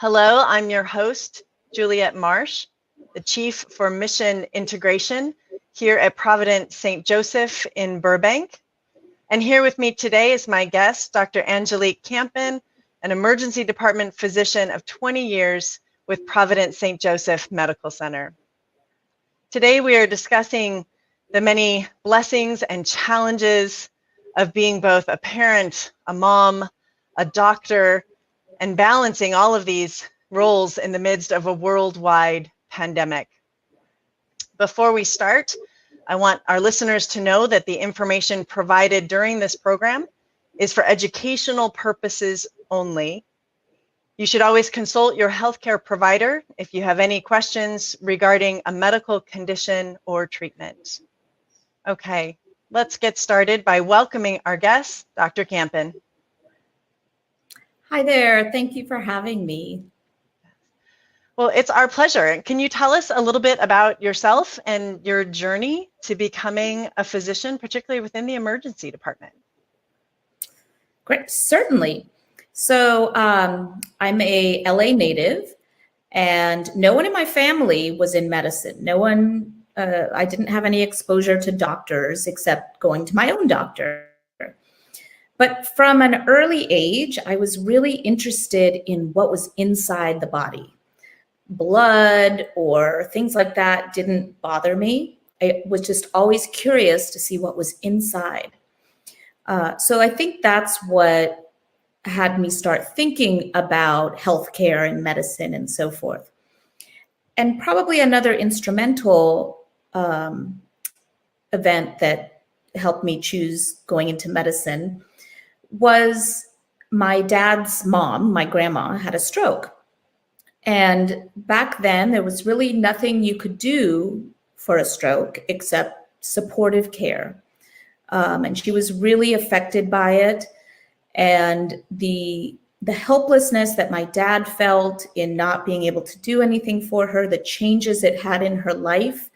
Hello, I'm your host, Juliet Marsh, the Chief for Mission Integration here at Providence St. Joseph in Burbank. And here with me today is my guest, Dr. Angelique Campen, an emergency department physician of 20 years with Providence St. Joseph Medical Center. Today we are discussing the many blessings and challenges of being both a parent, a mom, a doctor, and balancing all of these roles in the midst of a worldwide pandemic. Before we start, I want our listeners to know that the information provided during this program is for educational purposes only. You should always consult your healthcare provider if you have any questions regarding a medical condition or treatment. Okay, let's get started by welcoming our guest, Dr. Campen. Hi there, thank you for having me. Well, it's our pleasure. Can you tell us a little bit about yourself and your journey to becoming a physician, particularly within the emergency department? Great, certainly. So I'm a LA native, and no one in my family was in medicine. No one, I didn't have any exposure to doctors except going to my own doctor. But from an early age, I was really interested in what was inside the body. Blood or things like that didn't bother me. I was just always curious to see what was inside. So I think that's what had me start thinking about healthcare and medicine and so forth. And probably another instrumental event that helped me choose going into medicine was my dad's mom, my grandma, had a stroke. And back then, there was really nothing you could do for a stroke except supportive care. And she was really affected by it. And the helplessness that my dad felt in not being able to do anything for her, the changes it had in her life,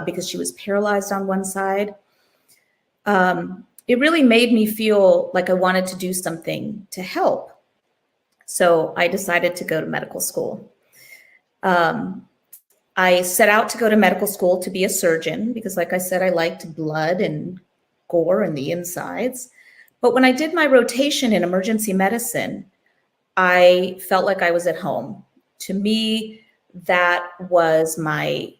because she was paralyzed on one side, it really made me feel like I wanted to do something to help. So I decided to go to medical school. I set out to go to medical school to be a surgeon because, like I said, I liked blood and gore and the insides. But when I did my rotation in emergency medicine, I felt like I was at home. To me, that was my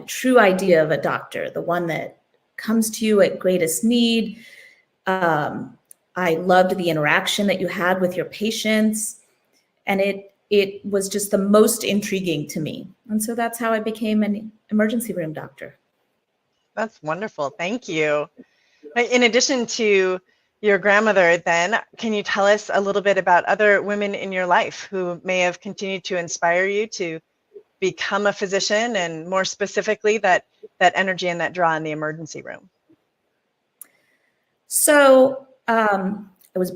true idea of a doctor, the one that comes to you at greatest need. I loved the interaction that you had with your patients, and it was just the most intriguing to me. And so that's how I became an emergency room doctor. That's wonderful. Thank you. In addition to your grandmother, then, can you tell us a little bit about other women in your life who may have continued to inspire you to become a physician, and more specifically, that energy and that draw in the emergency room? So I was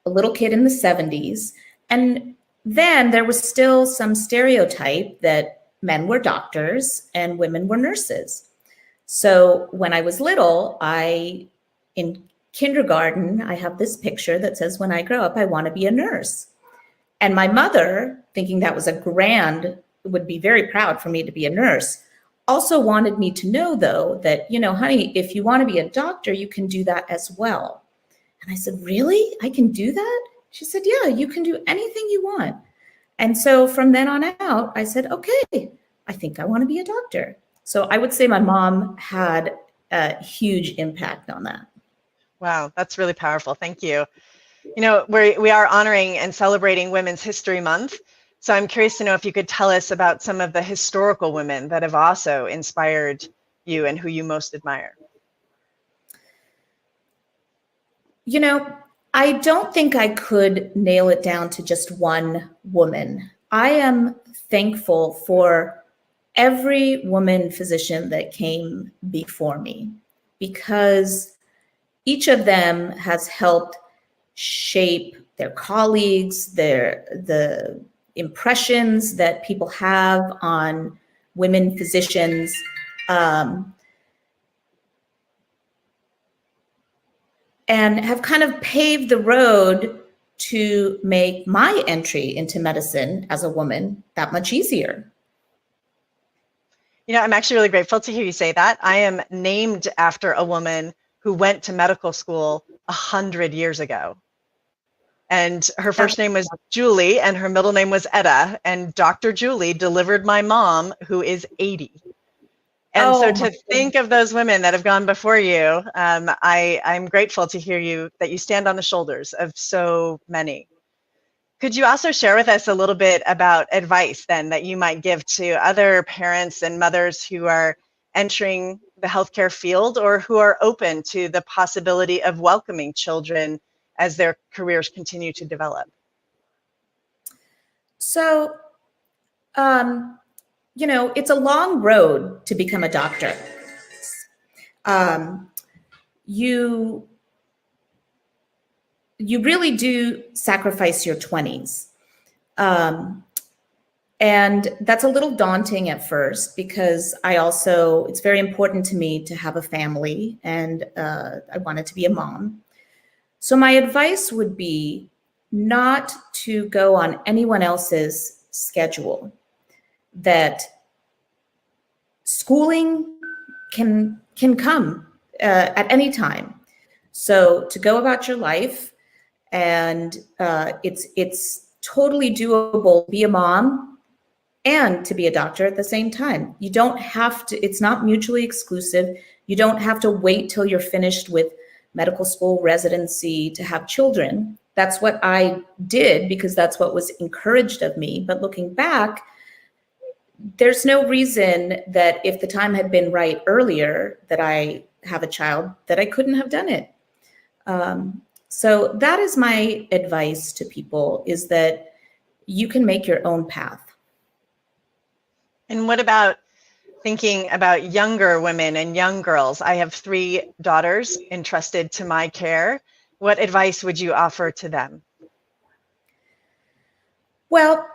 a little kid in the 70s. And then there was still some stereotype that men were doctors and women were nurses. So when I was little, in kindergarten, I have this picture that says, when I grow up, I want to be a nurse. And my mother, thinking that was would be very proud for me to be a nurse, also wanted me to know, though, that, honey, if you want to be a doctor, you can do that as well. And I said, really? I can do that? She said, yeah, you can do anything you want. And so from then on out, I said, okay, I think I want to be a doctor. So I would say my mom had a huge impact on that. Wow, that's really powerful. Thank you. We are honoring and celebrating Women's History Month. So I'm curious to know if you could tell us about some of the historical women that have also inspired you and who you most admire. I don't think I could nail it down to just one woman. I am thankful for every woman physician that came before me, because each of them has helped shape their colleagues, the impressions that people have on women physicians, and have kind of paved the road to make my entry into medicine as a woman that much easier. You know, I'm actually really grateful to hear you say that. I am named after a woman who went to medical school 100 years ago. And her first name was Julie and her middle name was Etta. And Dr. Julie delivered my mom, who is 80. And so to think of those women that have gone before you, I'm grateful to hear you, that you stand on the shoulders of so many. Could you also share with us a little bit about advice then that you might give to other parents and mothers who are entering the healthcare field or who are open to the possibility of welcoming children as their careers continue to develop? So, you know, it's a long road to become a doctor. You really do sacrifice your 20s. And that's a little daunting at first because it's very important to me to have a family and I wanted to be a mom. So my advice would be not to go on anyone else's schedule, that schooling can come at any time. So to go about your life, and it's totally doable to be a mom and to be a doctor at the same time. You don't have to, it's not mutually exclusive. You don't have to wait till you're finished with medical school residency to have children. That's what I did because that's what was encouraged of me. But looking back, there's no reason that if the time had been right earlier that I have a child, that I couldn't have done it. So that is my advice to people, is that you can make your own path. And what about thinking about younger women and young girls? I have 3 daughters entrusted to my care. What advice would you offer to them? Well,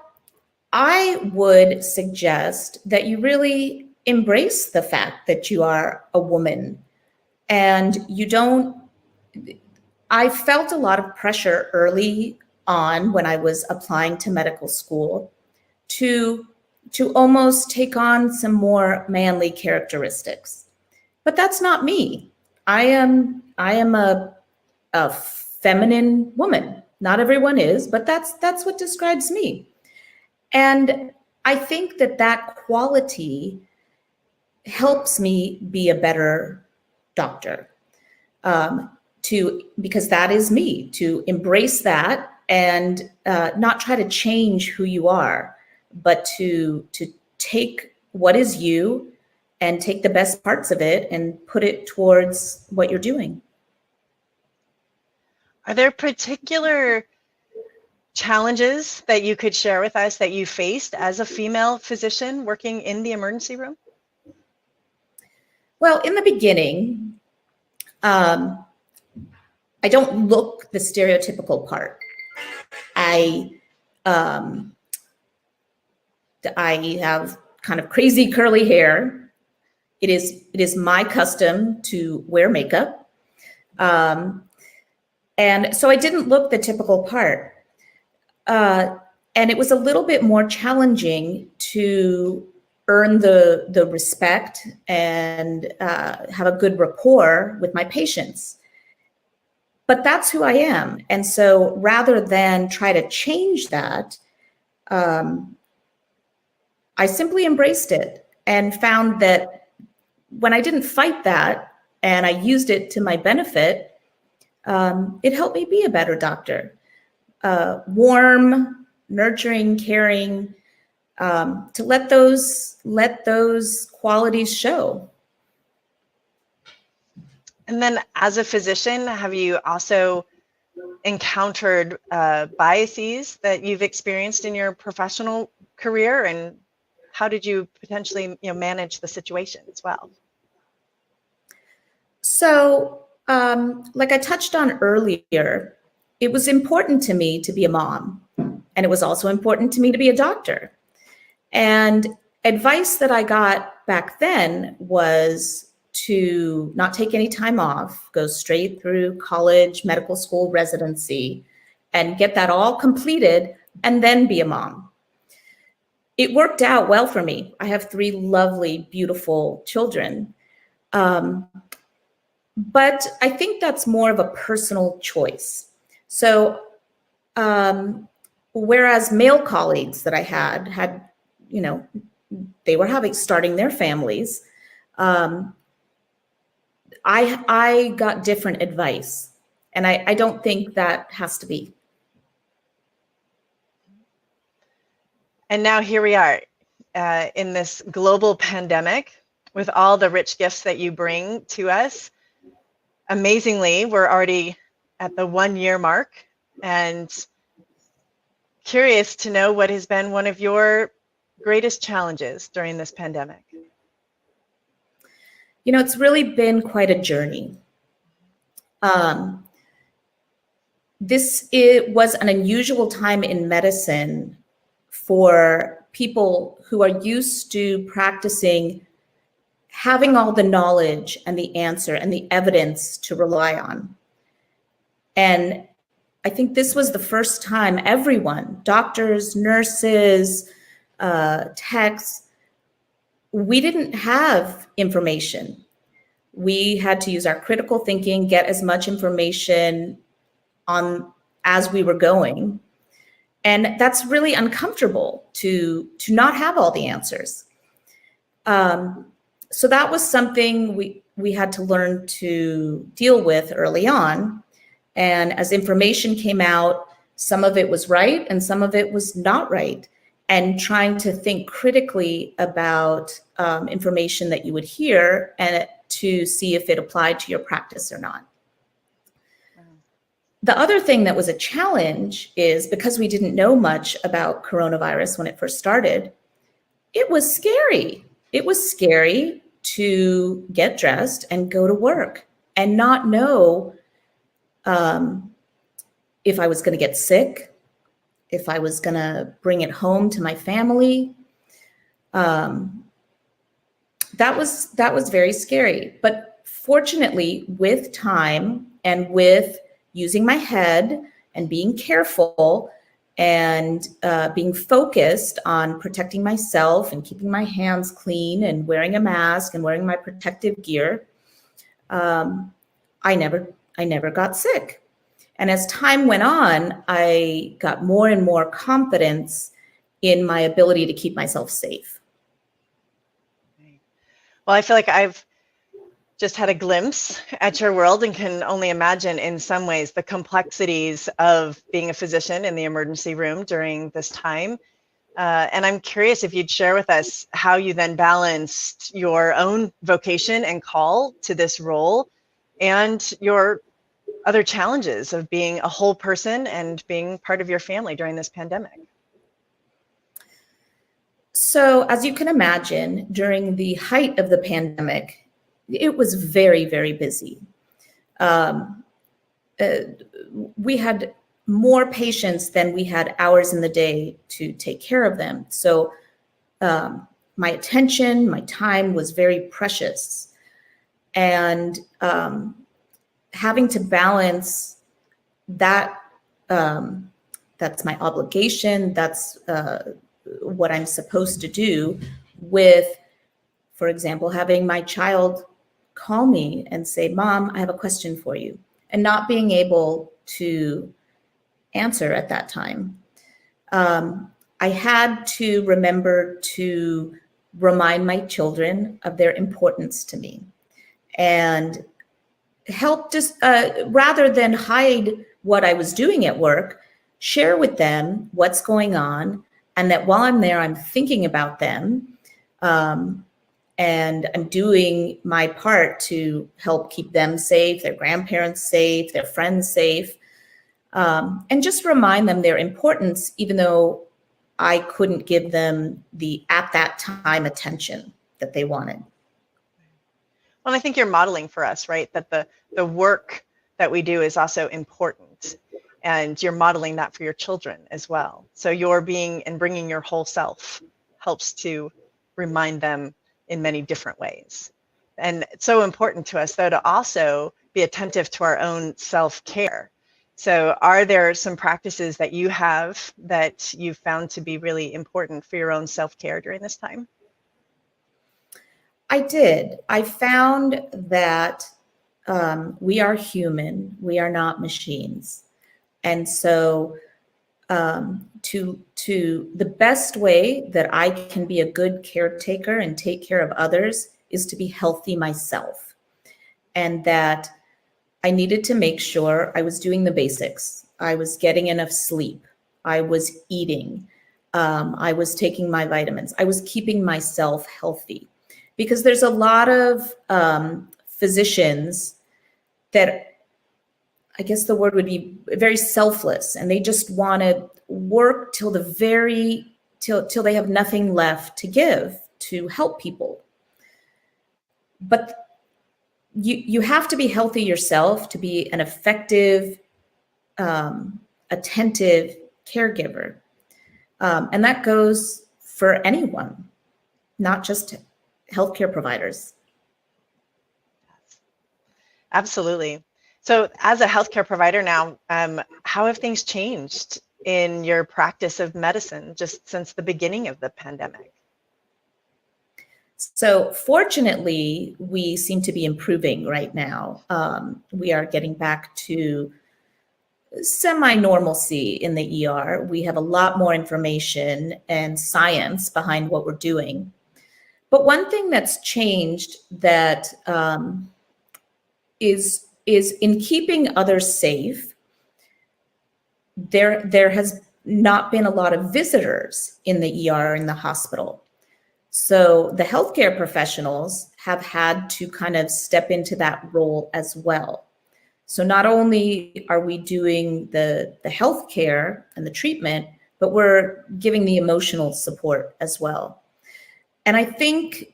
I would suggest that you really embrace the fact that you are a woman and you don't. I felt a lot of pressure early on when I was applying to medical school to almost take on some more manly characteristics. But that's not me. I am a feminine woman. Not everyone is, but that's what describes me. And I think that quality helps me be a better doctor. Because that is me, to embrace that and not try to change who you are, but to take what is you and take the best parts of it and put it towards what you're doing. Are there particular challenges that you could share with us that you faced as a female physician working in the emergency room? Well, in the beginning, I don't look the stereotypical part. I have kind of crazy curly hair. It is my custom to wear makeup. And so I didn't look the typical part. And it was a little bit more challenging to earn the respect and have a good rapport with my patients. But that's who I am. And so rather than try to change that, I simply embraced it and found that when I didn't fight that and I used it to my benefit, it helped me be a better doctor. Warm, nurturing, caring, to let those qualities show. And then as a physician, have you also encountered biases that you've experienced in your professional career? And how did you potentially manage the situation as well? So like I touched on earlier, it was important to me to be a mom, and it was also important to me to be a doctor. And advice that I got back then was to not take any time off, go straight through college, medical school, residency, and get that all completed and then be a mom. It worked out well for me. I have 3 lovely, beautiful children. But I think that's more of a personal choice. So whereas male colleagues that I had, you know, they were starting their families, I got different advice. And I don't think that has to be. And now here we are in this global pandemic with all the rich gifts that you bring to us. Amazingly, we're already at the 1-year mark, and curious to know what has been one of your greatest challenges during this pandemic. You know, it's really been quite a journey. It was an unusual time in medicine for people who are used to practicing having all the knowledge and the answer and the evidence to rely on. And I think this was the first time everyone, doctors, nurses, techs, we didn't have information. We had to use our critical thinking, get as much information on as we were going. And that's really uncomfortable to not have all the answers. So that was something we had to learn to deal with early on. And as information came out, some of it was right and some of it was not right. And trying to think critically about information that you would hear and to see if it applied to your practice or not. The other thing that was a challenge is because we didn't know much about coronavirus when it first started, it was scary. It was scary to get dressed and go to work and not know if I was going to get sick, if I was going to bring it home to my family. That was very scary. But fortunately, with time and with using my head and being careful and being focused on protecting myself and keeping my hands clean and wearing a mask and wearing my protective gear, I never got sick. And as time went on, I got more and more confidence in my ability to keep myself safe. Well, I feel like I've just had a glimpse at your world and can only imagine in some ways the complexities of being a physician in the emergency room during this time. And I'm curious if you'd share with us how you then balanced your own vocation and call to this role and your other challenges of being a whole person and being part of your family during this pandemic. So as you can imagine, during the height of the pandemic, it was very, very busy. We had more patients than we had hours in the day to take care of them. So my attention, my time was very precious. And having to balance that, that's my obligation, that's what I'm supposed to do with, for example, having my child call me and say, "Mom, I have a question for you," and not being able to answer at that time. I had to remember to remind my children of their importance to me and help just rather than hide what I was doing at work, share with them what's going on, and that while I'm there, I'm thinking about them. And I'm doing my part to help keep them safe, their grandparents safe, their friends safe, and just remind them their importance, even though I couldn't give them the, at that time, attention that they wanted. Well, I think you're modeling for us, right? That the work that we do is also important, and you're modeling that for your children as well. So your being and bringing your whole self helps to remind them in many different ways. And it's so important to us, though, to also be attentive to our own self-care. So are there some practices that you have that you've found to be really important for your own self-care during this time? I did. I found that we are human, we are not machines. And so to the best way that I can be a good caretaker and take care of others is to be healthy myself. And that I needed to make sure I was doing the basics. I was getting enough sleep. I was eating. I was taking my vitamins. I was keeping myself healthy. Because there's a lot of physicians that, I guess the word would be very selfless, and they just want to work till they have nothing left to give to help people. But you have to be healthy yourself to be an effective, attentive caregiver. And that goes for anyone, not just healthcare providers. Absolutely. So as a healthcare provider now, how have things changed in your practice of medicine just since the beginning of the pandemic? So fortunately, we seem to be improving right now. We are getting back to semi-normalcy in the ER. We have a lot more information and science behind what we're doing. But one thing that's changed that is in keeping others safe, there has not been a lot of visitors in the ER or in the hospital. So the healthcare professionals have had to kind of step into that role as well. So not only are we doing the healthcare and the treatment, but we're giving the emotional support as well. And I think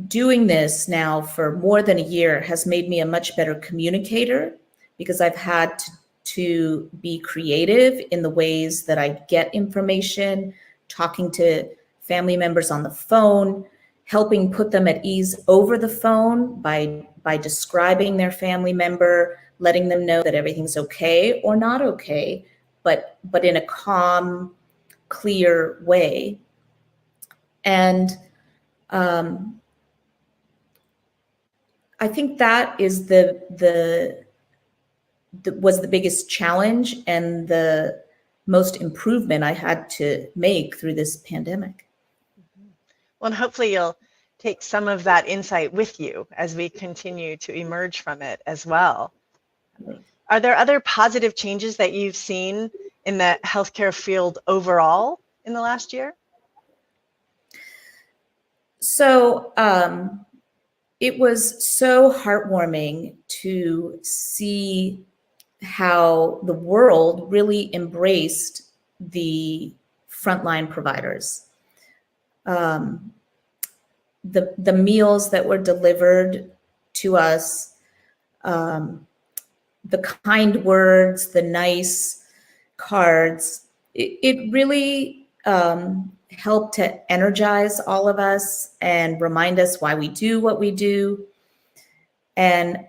doing this now for more than a year has made me a much better communicator, because I've had to be creative in the ways that I get information, talking to family members on the phone, helping put them at ease over the phone by describing their family member, letting them know that everything's okay or not okay, but in a calm, clear way. And I think that is was the biggest challenge and the most improvement I had to make through this pandemic. Well, and hopefully you'll take some of that insight with you as we continue to emerge from it as well. Are there other positive changes that you've seen in the healthcare field overall in the last year? So it was so heartwarming to see how the world really embraced the frontline providers. The meals that were delivered to us, the kind words, the nice cards, it really helped to energize all of us and remind us why we do what we do. And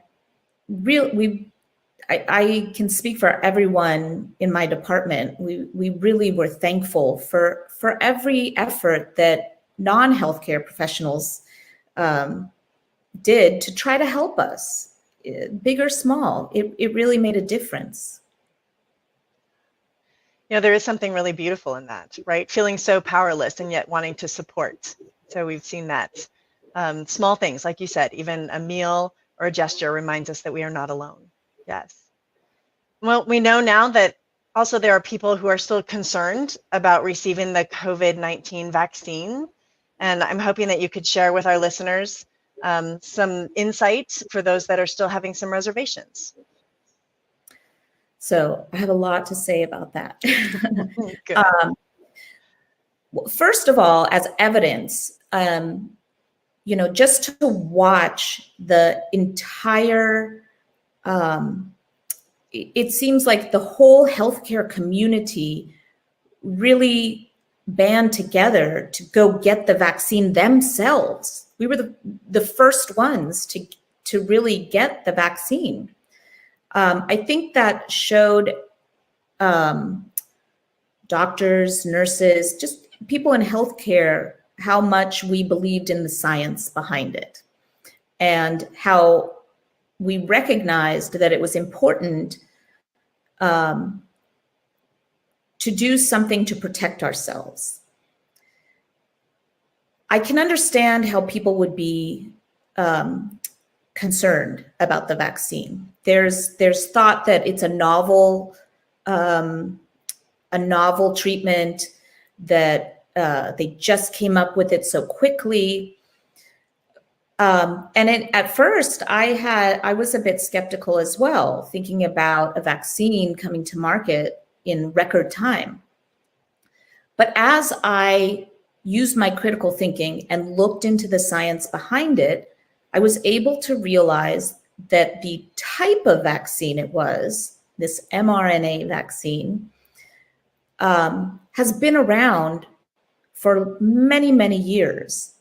I can speak for everyone in my department. We really were thankful for every effort that non-healthcare professionals did to try to help us, big or small. It really made a difference. You know, there is something really beautiful in that, right? Feeling so powerless and yet wanting to support. So we've seen that. Small things, like you said, even a meal or a gesture reminds us that we are not alone. Yes. Well, we know now that also there are people who are still concerned about receiving the COVID-19 vaccine. And I'm hoping that you could share with our listeners some insights for those that are still having some reservations. So I have a lot to say about that. Good. First of all, as evidence, just to watch the entire, it seems like the whole healthcare community really band together to go get the vaccine themselves. We were the first ones to really get the vaccine. I think that showed doctors, nurses, just people in healthcare, how much we believed in the science behind it, and how we recognized that it was important to do something to protect ourselves. I can understand how people would be concerned about the vaccine. There's thought that it's a novel treatment, that they just came up with it so quickly. At first, I was a bit skeptical as well, thinking about a vaccine coming to market in record time. But as I used my critical thinking and looked into the science behind it, I was able to realize that the type of vaccine it was, this mRNA vaccine, has been around for many, many years,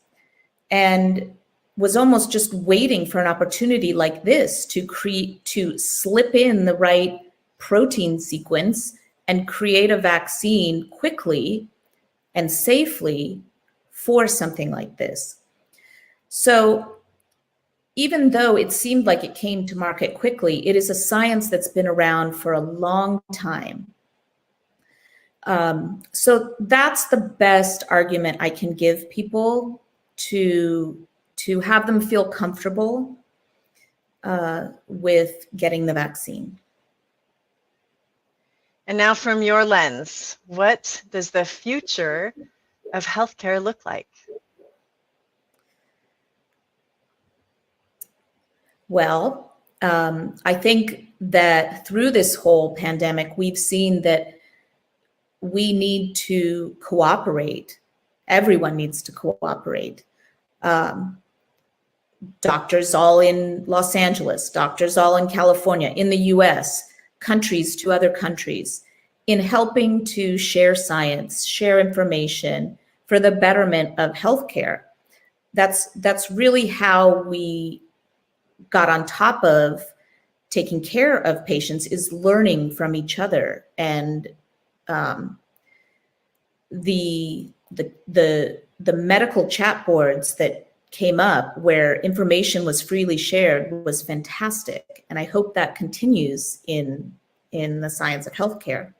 and was almost just waiting for an opportunity like this to slip in the right protein sequence and create a vaccine quickly and safely for something like this. So even though it seemed like it came to market quickly, it is a science that's been around for a long time. So that's the best argument I can give people to have them feel comfortable with getting the vaccine. And now from your lens, what does the future of healthcare look like? Well, I think that through this whole pandemic, we've seen that we need to cooperate. Everyone needs to cooperate. Doctors all in Los Angeles, doctors all in California, in the US, countries to other countries, in helping to share science, share information for the betterment of healthcare. That's really how we got on top of taking care of patients, is learning from each other. And the medical chat boards that came up where information was freely shared was fantastic. And I hope that continues in the science of healthcare.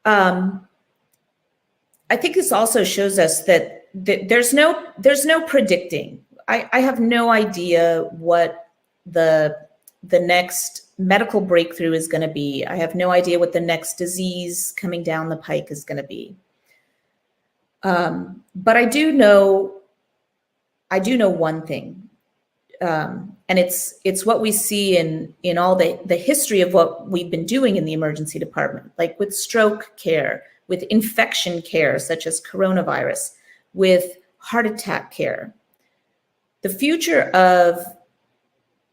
I think this also shows us that there's no predicting. I have no idea what the next medical breakthrough is going to be. I have no idea what the next disease coming down the pike is going to be. But I do know one thing, and it's what we see in all the history of what we've been doing in the emergency department, like with stroke care, with infection care, such as coronavirus, with heart attack care. The future of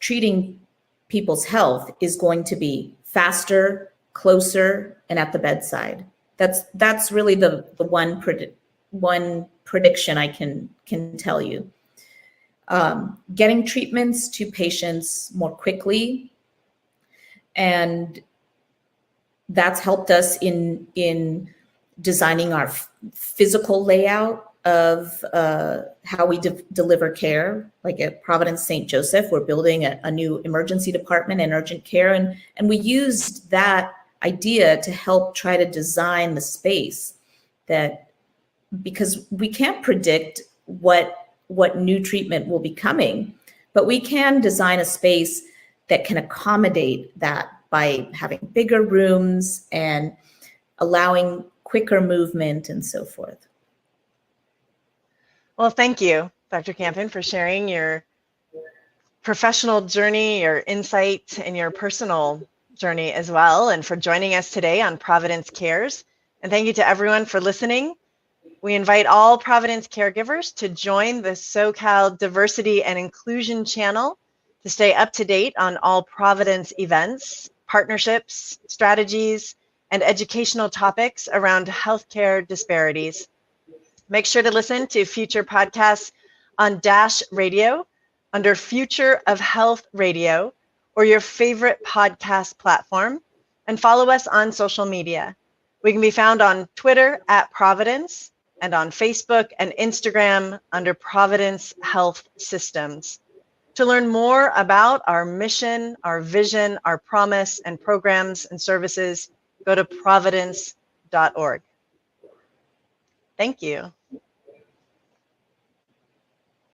treating people's health is going to be faster, closer, and at the bedside. That's really the one prediction I can tell you. Getting treatments to patients more quickly, and that's helped us in designing our physical layout of how we deliver care. Like at Providence St. Joseph, we're building a new emergency department and urgent care, and we used that idea to help try to design the space, that because we can't predict what new treatment will be coming, but we can design a space that can accommodate that by having bigger rooms and allowing quicker movement and so forth. Well, thank you, Dr. Campen, for sharing your professional journey, your insight, and your personal journey as well, and for joining us today on Providence Cares. And thank you to everyone for listening. We invite all Providence caregivers to join the SoCal Diversity and Inclusion channel to stay up to date on all Providence events, partnerships, strategies, and educational topics around healthcare disparities. Make sure to listen to future podcasts on Dash Radio under Future of Health Radio, or your favorite podcast platform, and follow us on social media. We can be found on Twitter at Providence and on Facebook and Instagram under Providence Health Systems. To learn more about our mission, our vision, our promise, and programs and services, go to providence.org. Thank you.